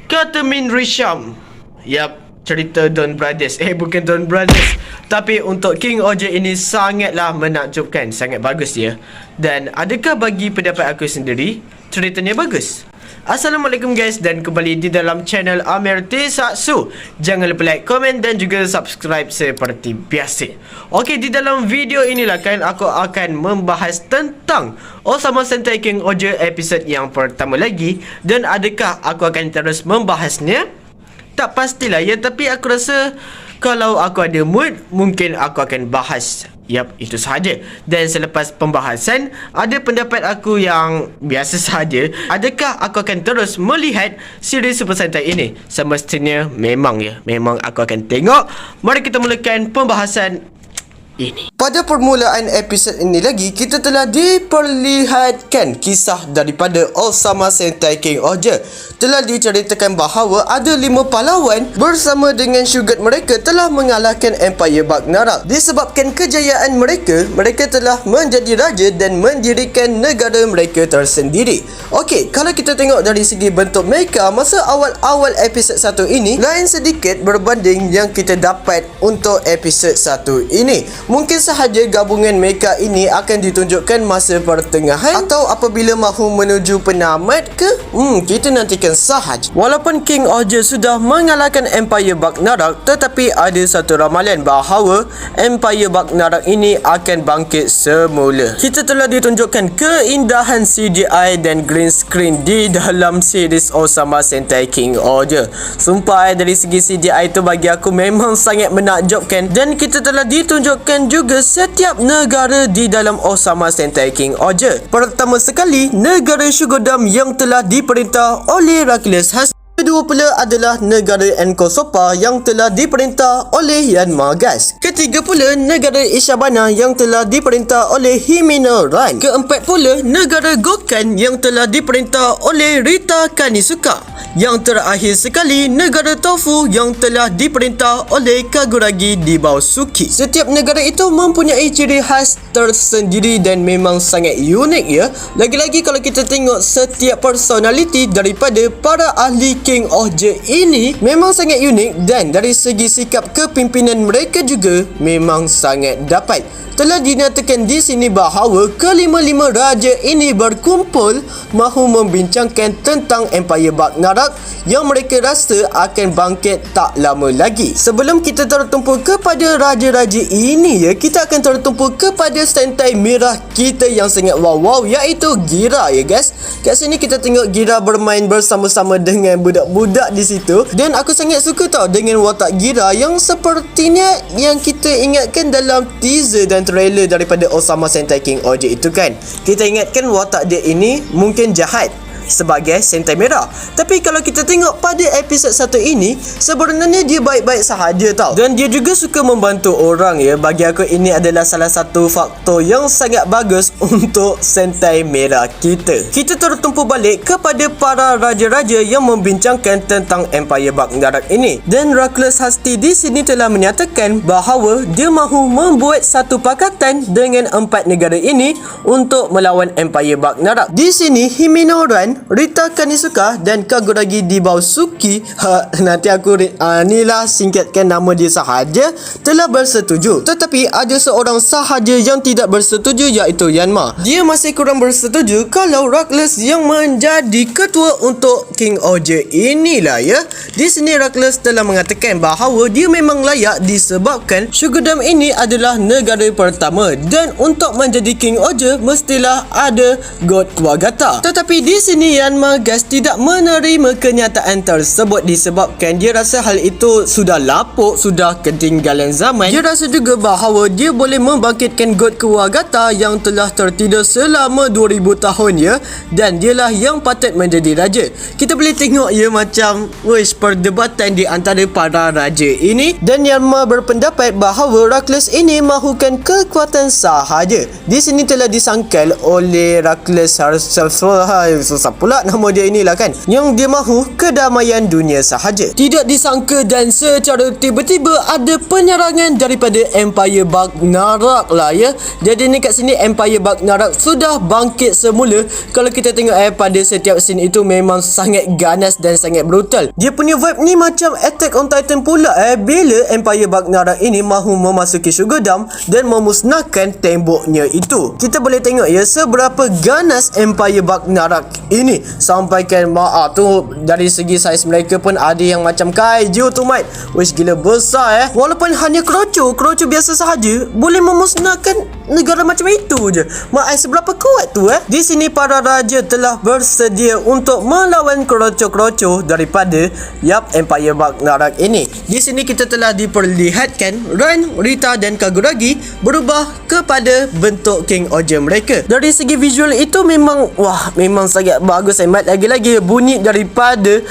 Kata Min Risham. Yap, cerita Don Brothers. Bukan Don Brothers, tapi untuk King OJ ini sangatlah menakjubkan. Sangat bagus dia. Dan adakah bagi pendapat aku sendiri, ceritanya bagus? Assalamualaikum guys, dan kembali di dalam channel Amir T-Satsu. Jangan lupa like, komen dan juga subscribe seperti biasa. Okey, di dalam video inilah kan aku akan membahas tentang Osama Sentai King OJ episod yang pertama lagi. Dan adakah aku akan terus membahasnya? Tak pastilah ya, tapi aku rasa kalau aku ada mood, mungkin aku akan bahas. Yap, itu sahaja. Dan selepas pembahasan, ada pendapat aku yang biasa sahaja. Adakah aku akan terus melihat siri Super Sentai ini? Semestinya memang ya, memang aku akan tengok. Mari kita mulakan pembahasan ini. Pada permulaan episod ini lagi, kita telah diperlihatkan kisah daripada Osama Sentai King OJ. Telah diceritakan bahawa ada 5 pahlawan bersama dengan syugat mereka telah mengalahkan Empire Bagnarak. Disebabkan kejayaan mereka, mereka telah menjadi raja dan mendirikan negara mereka tersendiri. Okey, kalau kita tengok dari segi bentuk mecha masa awal-awal episod 1 ini, lain sedikit berbanding yang kita dapat untuk episod 1 ini. Mungkin sahaja gabungan mecha ini akan ditunjukkan masa pertengahan atau apabila mahu menuju penamat ke? Kita nantikan sahaja. Walaupun King OJ sudah mengalahkan Empire Bagnarak, tetapi ada satu ramalan bahawa Empire Bagnarak ini akan bangkit semula. Kita telah ditunjukkan keindahan CGI dan green screen di dalam series Osama Sentai King OJ. Sumpah dari segi CGI itu bagi aku memang sangat menakjubkan. Dan kita telah ditunjukkan juga setiap negara di dalam Osama Sentai King OJ. Pertama sekali, negara Shugodam yang telah diperintah oleh Hercules Husky. Kedua pula adalah negara Enkosopa yang telah diperintah oleh Yanma Gas. Ketiga pula, negara Ishabana yang telah diperintah oleh Himino Ran. Keempat pula, negara Gokan yang telah diperintah oleh Rita Kanisuka. Yang terakhir sekali, negara Tofu yang telah diperintah oleh Kaguragi Dibausuki. Setiap negara itu mempunyai ciri khas tersendiri dan memang sangat unik ya. Lagi-lagi kalau kita tengok setiap personality daripada para ahli King OJ ini memang sangat unik, dan dari segi sikap kepimpinan mereka juga memang sangat dapat. Telah dinyatakan di sini bahawa kelima-lima raja ini berkumpul mahu membincangkan tentang Empire Bagnarak yang mereka rasa akan bangkit tak lama lagi. Sebelum kita tertumpu kepada raja-raja ini ya, kita akan tertumpu kepada Sentai merah kita yang sangat wow, iaitu Gira ya guys. Kat sini kita tengok Gira bermain bersama-sama dengan budak-budak di situ, dan aku sangat suka tau dengan watak Gira yang sepertinya yang kita ingatkan dalam teaser dan trailer daripada Osama Sentai King OJ itu kan. Kita ingatkan watak dia ini mungkin jahat sebagai Sentai merah, tapi kalau kita tengok pada episod 1 ini, sebenarnya dia baik-baik sahaja tau, dan dia juga suka membantu orang ya. Bagi aku ini adalah salah satu faktor yang sangat bagus untuk Sentai merah kita. Kita tertumpu balik kepada para raja-raja yang membincangkan tentang Empire Bagnarak ini, dan Hercules Husky di sini telah menyatakan bahawa dia mahu membuat satu pakatan dengan 4 negara ini untuk melawan Empire Bagnarak. Di sini Himino Ran, Rita Kanisuka dan Kaguragi Dibausuki, nanti aku inilah singkatkan nama dia sahaja, telah bersetuju. Tetapi ada seorang sahaja yang tidak bersetuju, iaitu Yanma. Dia masih kurang bersetuju kalau Hercules yang menjadi ketua untuk King OJ inilah ya. Di sini Hercules telah mengatakan bahawa dia memang layak disebabkan Shugodam ini adalah negara pertama, dan untuk menjadi King OJ mestilah ada God Kuwagata. Tetapi di sini Yanma Gas tidak menerima kenyataan tersebut disebabkan dia rasa hal itu sudah lapuk, sudah ketinggalan zaman. Dia rasa juga bahawa dia boleh membangkitkan God Kuwagata yang telah tertidur selama 2000 tahun ya, dan dialah yang patut menjadi raja. Kita boleh tengok ya macam perdebatan di antara para raja ini, dan Yanma berpendapat bahawa Hercules ini mahukan kekuatan sahaja. Di sini telah disangkal oleh Hercules susah pula nama dia inilah kan, yang dia mahu kedamaian dunia sahaja. Tidak disangka dan secara tiba-tiba ada penyerangan daripada Empire Bagnarak lah ya. Jadi ni kat sini Empire Bagnarak sudah bangkit semula. Kalau kita tengok pada setiap scene itu memang sangat ganas dan sangat brutal. Dia punya vibe ni macam Attack on Titan pula bila Empire Bagnarak ini mahu memasuki Sugar Dam dan memusnahkan temboknya itu. Kita boleh tengok ya seberapa ganas Empire Bagnarak ini. Sampaikan tu dari segi saiz mereka pun ada yang macam kaiju tu mate. Wish gila besar Walaupun hanya kroco biasa sahaja boleh memusnahkan negara macam itu je. Mak seberapa kuat tu Di sini para raja telah bersedia untuk melawan kroco-kroco daripada Empire Bagnarak ini. Di sini kita telah diperlihatkan Ran, Rita dan Kaguragi berubah kepada bentuk King Oja mereka. Dari segi visual itu memang sangat bagus Mat. Lagi-lagi bunyi daripada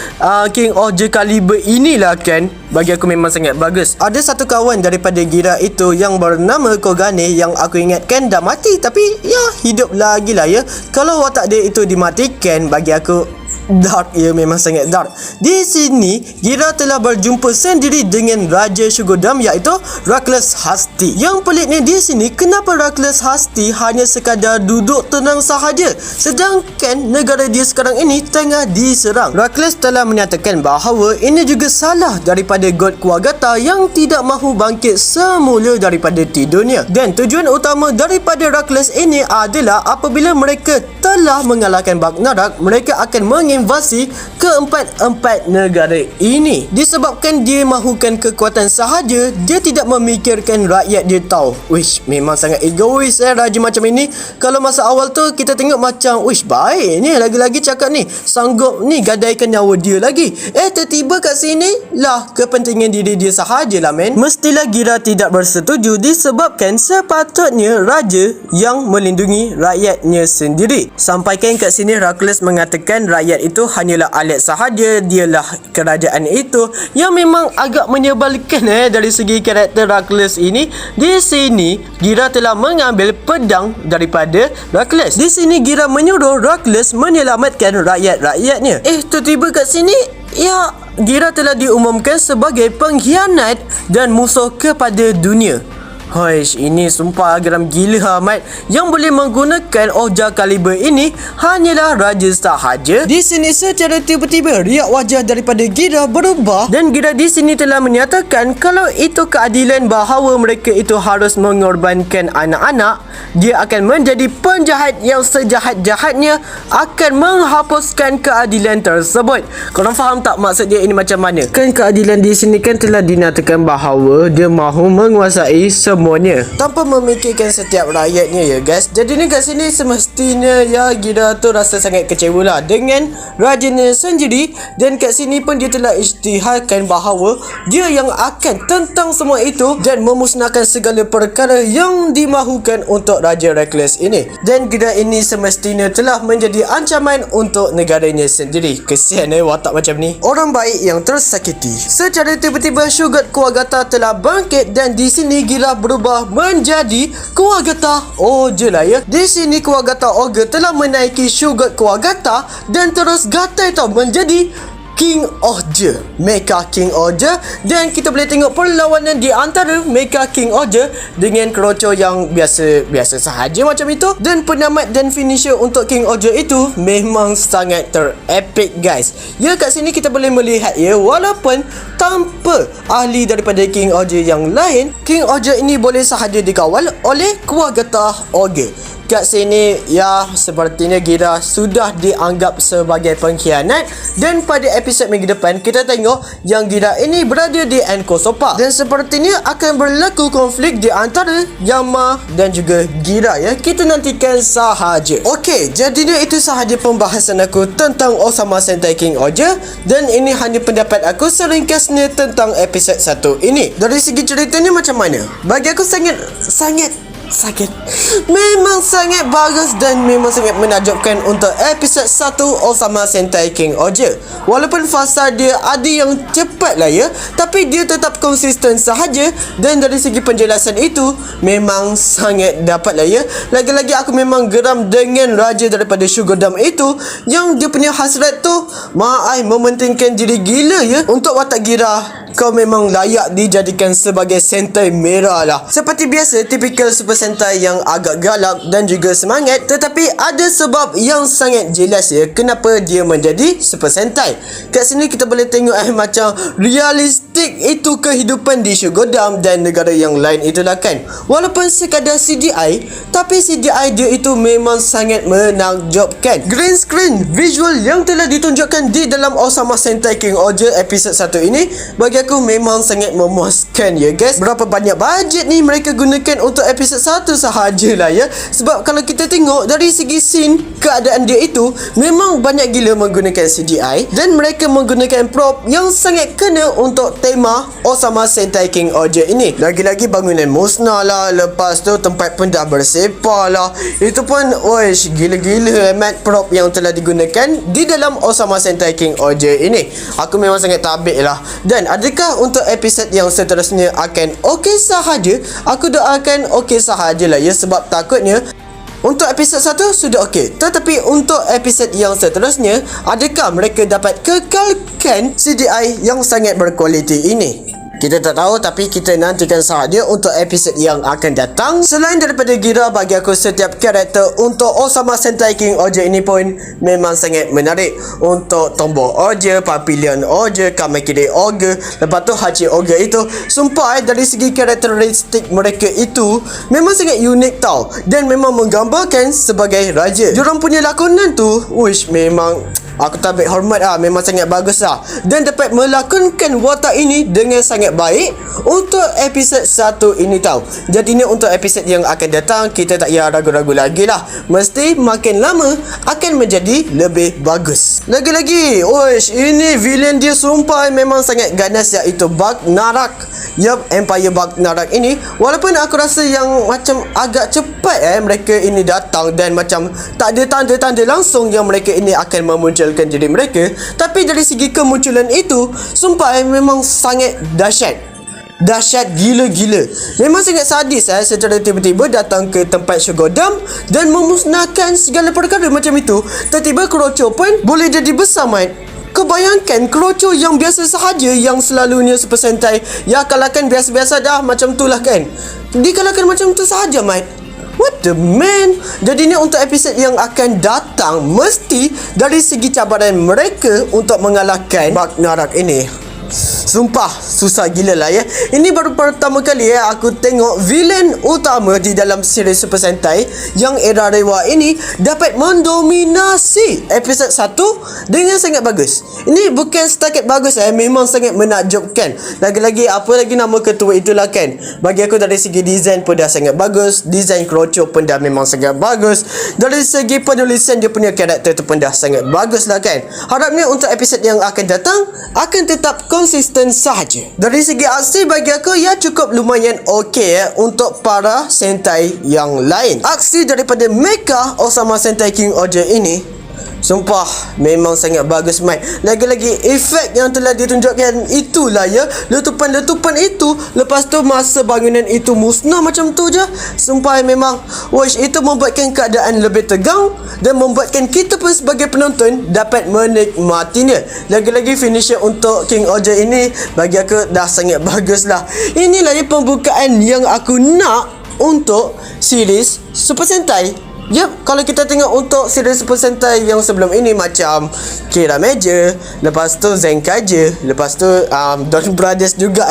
King Oja kaliber inilah kan, bagi aku memang sangat bagus. Ada satu kawan daripada Gira itu yang bernama Kogane yang aku ingatkan dah mati, tapi ya hidup lagi lah ya. Kalau watak dia itu dimatikan, bagi aku dark ya, memang sangat dark. Di sini Gira telah berjumpa sendiri dengan Raja Sugar Dam iaitu Rakles Hasti. Yang peliknya di sini, kenapa Rakles Hasti hanya sekadar duduk tenang sahaja sedangkan negara dia sekarang ini tengah diserang. Rakles telah menyatakan bahawa ini juga salah daripada God Kuwagata yang tidak mahu bangkit semula daripada tidurnya. Dan tujuan utama daripada Rakles ini adalah apabila mereka telah mengalahkan Bagnarak, mereka akan menginvasi keempat-empat negara ini. Disebabkan dia mahukan kekuatan sahaja, dia tidak memikirkan rakyat dia tahu. Wish, memang sangat egois raja macam ini. Kalau masa awal tu kita tengok macam wish baik ni, lagi-lagi cakap ni sanggup ni gadaikan nyawa dia lagi. Tiba-tiba kat sini lah kepentingan diri dia sahajalah men. Mestilah Gira tidak bersetuju disebabkan sepatutnya raja yang melindungi rakyatnya sendiri. Sampaikan kat sini Rakles mengatakan rakyat itu hanyalah alat sahaja, dialah kerajaan itu, yang memang agak menyebalkan dari segi karakter Rakles ini. Di sini Gira telah mengambil pedang daripada Rakles. Di sini Gira menyuruh Rakles menyelamatkan rakyat-rakyatnya. Tiba-tiba kat sini ya Gira telah diumumkan sebagai pengkhianat dan musuh kepada dunia. Hoish, ini sumpah geram gila Mat. Yang boleh menggunakan Oja kaliber ini hanyalah raja sahaja. Di sini secara tiba-tiba riak wajah daripada Gira berubah dan Gira di sini telah menyatakan kalau itu keadilan bahawa mereka itu harus mengorbankan anak-anak, dia akan menjadi penjahat yang sejahat-jahatnya akan menghapuskan keadilan tersebut. Korang faham tak maksud dia ini macam mana? Kan keadilan di sini kan telah dinyatakan bahawa dia mahu menguasai semuanya tanpa memikirkan setiap rakyatnya ya guys. Jadi ni kat sini semestinya ya Gira tu rasa sangat kecewa lah dengan rajanya sendiri, dan kat sini pun dia telah isytiharkan bahawa dia yang akan tentang semua itu dan memusnahkan segala perkara yang dimahukan untuk Raja Rakles ini. Dan Gira ini semestinya telah menjadi ancaman untuk negaranya sendiri. Kesian watak macam ni, orang baik yang tersakiti. Secara tiba-tiba Shogun Kuwagata telah bangkit dan di sini Gira berubah menjadi Kuwagata Oja lah ya. Di sini Kuwagata Oja telah menaiki Shogun Kuwagata dan terus gatai tau menjadi King Oja, Mecha King Oja. Dan kita boleh tengok perlawanan di antara Mecha King Oja dengan Kroco yang biasa sahaja macam itu. Dan penamat dan finisher untuk King Oja itu memang sangat ter-epic guys. Ya, kat sini kita boleh melihat ya, walaupun tanpa ahli daripada King Oja yang lain, King Oja ini boleh sahaja dikawal oleh Kuwagata Oja. Kat sini ya sepertinya Gira sudah dianggap sebagai pengkhianat, dan pada episod minggu depan kita tengok yang Gira ini berada di Enkosopa dan sepertinya akan berlaku konflik di antara Yama dan juga Gira ya. Kita nantikan sahaja. Okey, jadinya itu sahaja pembahasan aku tentang Osama Sentai King Oja, dan ini hanya pendapat aku seringkasnya tentang episod 1 ini. Dari segi ceritanya macam mana? Bagi aku sangat sakit. Memang sangat bagus dan memang sangat menakjubkan untuk episod 1 Osama Sentai King Oja. Walaupun fasa dia ada yang cepat lah ya, tapi dia tetap konsisten sahaja. Dan dari segi penjelasan itu memang sangat dapat lah ya. Lagi-lagi aku memang geram dengan raja daripada Sugar Dam itu, yang dia punya hasrat tu mementingkan diri gila ya. Untuk watak gira, kau memang layak dijadikan sebagai Sentai merah lah. Seperti biasa, tipikal Super Sentai yang agak galak dan juga semangat, tetapi ada sebab yang sangat jelas ya kenapa dia menjadi Super Sentai. Kat sini kita boleh tengok macam realistik itu kehidupan di Sugar Dam dan negara yang lain itulah kan. Walaupun sekadar CGI, tapi CGI dia itu memang sangat menakjubkan. Green screen visual yang telah ditunjukkan di dalam Osama Sentai King Oja episod 1 ini bagi aku memang sangat memuaskan ya guys. Berapa banyak bajet ni mereka gunakan untuk episod 1 sahajalah ya. Sebab kalau kita tengok dari segi scene, keadaan dia itu memang banyak gila menggunakan CGI dan mereka menggunakan prop yang sangat kena untuk tema Osama Sentai King Oja ini. Lagi-lagi bangunan musnah lah, lepas tu tempat pendah bersepah lah, itu pun wish gila-gila amat prop yang telah digunakan di dalam Osama Sentai King Oja ini. Aku memang sangat tabik lah. Dan adakah untuk episod yang seterusnya akan okey sahaja? Aku doakan okey sahajalah ya, sebab takutnya untuk episod 1 sudah okey, tetapi untuk episod yang seterusnya, adakah mereka dapat kekalkan CGI yang sangat berkualiti ini? Kita tak tahu, tapi kita nantikan sahaja untuk episod yang akan datang. Selain daripada gira, bagi aku setiap karakter untuk Osama Sentai King Oja ini pun memang sangat menarik. Untuk Tombo Oja, Papilion Oja, Kamakiri Oga, lepas tu Hachi Oga itu, sumpah dari segi karakteristik mereka itu memang sangat unik tau. Dan memang menggambarkan sebagai raja. Diorang punya lakonan tu, wish memang aku tabik hormat lah, memang sangat bagus lah. Dan dapat melakonkan watak ini dengan sangat baik untuk episod 1 ini tau. Jadinya untuk episod yang akan datang, kita tak payah ragu-ragu lagi lah. Mesti makin lama akan menjadi lebih bagus. Lagi-lagi, wish, ini villain dia sumpah memang sangat ganas, iaitu Bug Narak. Yup, Empire Bug Narak ini, walaupun aku rasa yang macam agak cepat mereka ini datang dan macam tak ada tanda-tanda langsung yang mereka ini akan memunculkan diri mereka, tapi dari segi kemunculan itu sumpah memang sangat dahsyat gila-gila. Memang sangat sadis secara tiba-tiba datang ke tempat Sugar Dam dan memusnahkan segala perkara macam itu. Tiba-tiba Kroco pun boleh jadi besar, mate. Kau bayangkan Kroco yang biasa sahaja, yang selalunya Super Sentai ya kalahkan biasa-biasa dah macam tu lah kan, dikalahkan macam tu sahaja, mate. What the man? Jadi ni untuk episod yang akan datang, mesti dari segi cabaran mereka untuk mengalahkan Bug Narak ini, sumpah susah gila lah ya. Ini baru pertama kali aku tengok villain utama di dalam siri Super Sentai yang era Rewa ini dapat mendominasi episod 1 dengan sangat bagus. Ini bukan setakat bagus, memang sangat menakjubkan. Lagi-lagi apa lagi nama ketua itulah kan. Bagi aku dari segi design pun dah sangat bagus, design Kroco pun dah memang sangat bagus, dari segi penulisan dia punya karakter tu pun dah sangat bagus lah kan. Harapnya untuk episod yang akan datang akan tetap konsisten sahaja. Dari segi aksi bagi aku cukup lumayan okey untuk para Sentai yang lain. Aksi daripada Mecha Osama Sentai King Oja ini sumpah memang sangat bagus, mate. Lagi-lagi efek yang telah ditunjukkan itulah ya, letupan-letupan itu, lepas tu masa bangunan itu musnah macam tu je. Sumpah memang wish, itu membuatkan keadaan lebih tegang dan membuatkan kita pun sebagai penonton dapat menikmatinya. Lagi-lagi finisher untuk King Oja ini bagi aku dah sangat bagus lah. Inilah pembukaan yang aku nak untuk series Super Sentai. Yup, kalau kita tengok untuk siri Super Sentai yang sebelum ini macam Kira Major, lepas tu Zenkaja, lepas tu Don Brothers juga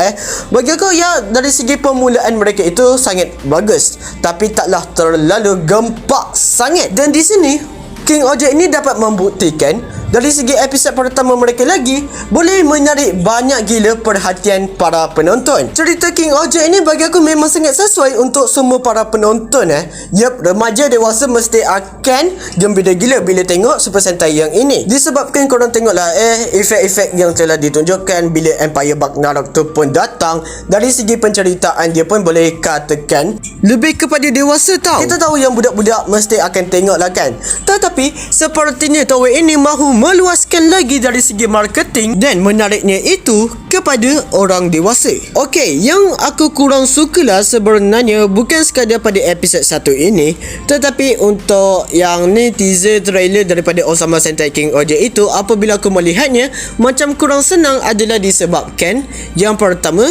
bagi aku dari segi permulaan mereka itu sangat bagus, tapi taklah terlalu gempak sangat. Dan di sini King Oja ini dapat membuktikan dari segi episod pertama mereka lagi boleh menarik banyak gila perhatian para penonton. Cerita King Oja ini bagi aku memang sangat sesuai untuk semua para penonton. Yep, remaja dewasa mesti akan gembira gila bila tengok Super Sentai yang ini. Disebabkan korang tengoklah efek-efek yang telah ditunjukkan bila Empire Ragnarok tu pun datang. Dari segi penceritaan dia pun boleh katakan lebih kepada dewasa tau. Kita tahu yang budak-budak mesti akan tengok lah kan. Tetapi sepertinya Toei ini mahu meluaskan lagi dari segi marketing dan menariknya itu kepada orang dewasa. Okey, yang aku kurang sukalah sebenarnya bukan sekadar pada episod 1 ini, tetapi untuk yang ni teaser trailer daripada Osama Sentai King Oja itu, apabila aku melihatnya macam kurang senang adalah disebabkan yang pertama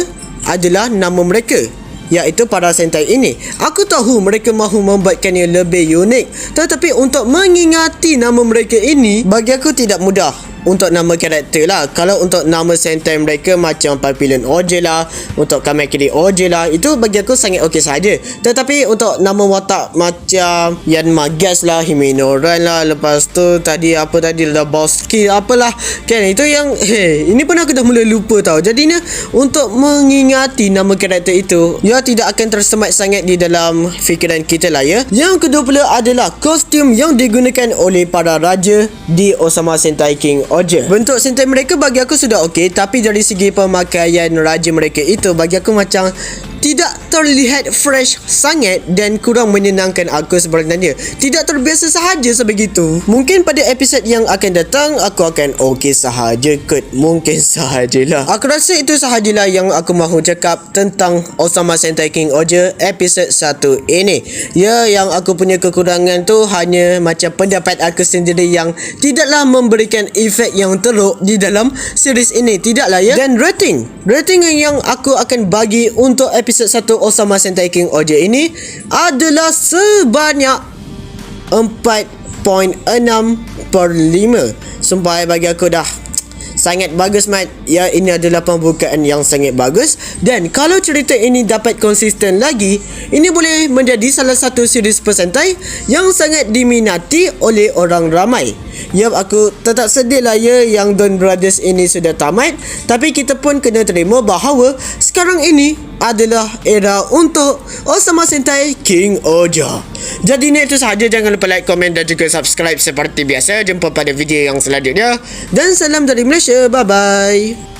adalah nama mereka, iaitu para Sentai ini. Aku tahu mereka mahu membuatkannya lebih unik, tetapi untuk mengingati nama mereka ini bagi aku tidak mudah. Untuk nama karakter lah, kalau untuk nama Sentai mereka macam Papillon Oja lah, untuk Kamakiri Oja lah, itu bagi aku sangat okey saja. Tetapi untuk nama watak macam Yanma Gas lah, Himenoran lah, lepas tu tadi apa tadi lah, Bosky apalah kan, itu yang ini pun aku dah mula lupa tau. Jadinya untuk mengingati nama karakter itu, ya tidak akan tersemat sangat di dalam fikiran kita lah ya. Yang kedua pula adalah kostum yang digunakan oleh para raja di Osama Sentai King Oja. Bentuk Sentai mereka bagi aku sudah okey, tapi dari segi pemakaian raja mereka itu bagi aku macam tidak terlihat fresh sangat dan kurang menyenangkan aku sebenarnya. Tidak terbiasa sahaja sebegitu. Mungkin pada episod yang akan datang aku akan okey sahaja kot. Mungkin sahajalah. Aku rasa itu sahajalah yang aku mahu cakap tentang Osama Sentai King Oja episod 1 ini. Ya, yang aku punya kekurangan tu hanya macam pendapat aku sendiri yang tidaklah memberikan efek yang teruk di dalam series ini. Tidaklah ya. Dan rating yang aku akan bagi untuk episod 1 Osama Sentai King Oja ini adalah sebanyak 4.6/5. Sumpah bagi aku dah sangat bagus mat. Ya, ini adalah pembukaan yang sangat bagus. Dan kalau cerita ini dapat konsisten lagi, ini boleh menjadi salah satu series pesantai yang sangat diminati oleh orang ramai. Ya, aku tetap sedih lah ya yang Don Brothers ini sudah tamat. Tapi kita pun kena terima bahawa sekarang ini adalah era untuk Osama Sentai King Oja. Jadi itu sahaja. Jangan lupa like, komen dan juga subscribe seperti biasa. Jumpa pada video yang selanjutnya. Dan salam dari Malaysia. Bye bye.